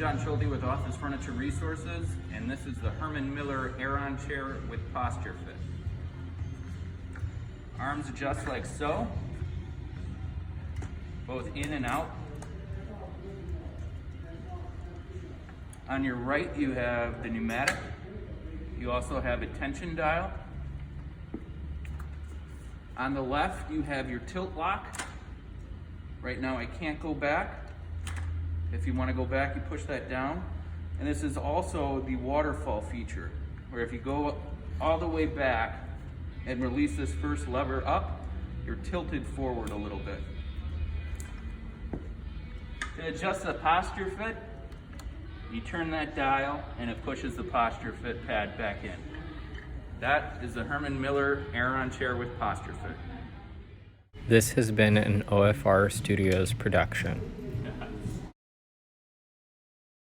John Schulte with Office Furniture Resources, and this is the Herman Miller Aeron chair with PostureFit. Arms adjust like so, both in and out. On your right, you have the pneumatic. You also have a tension dial. On the left, you have your tilt lock. Right now, I can't go back. If you want to go back, you push that down. And this is also the waterfall feature, where if you go all the way back and release this first lever up, you're tilted forward a little bit. To adjust the PostureFit, you turn that dial and it pushes the PostureFit pad back in. That is the Herman Miller Aeron chair with PostureFit. This has been an OFR Studios production.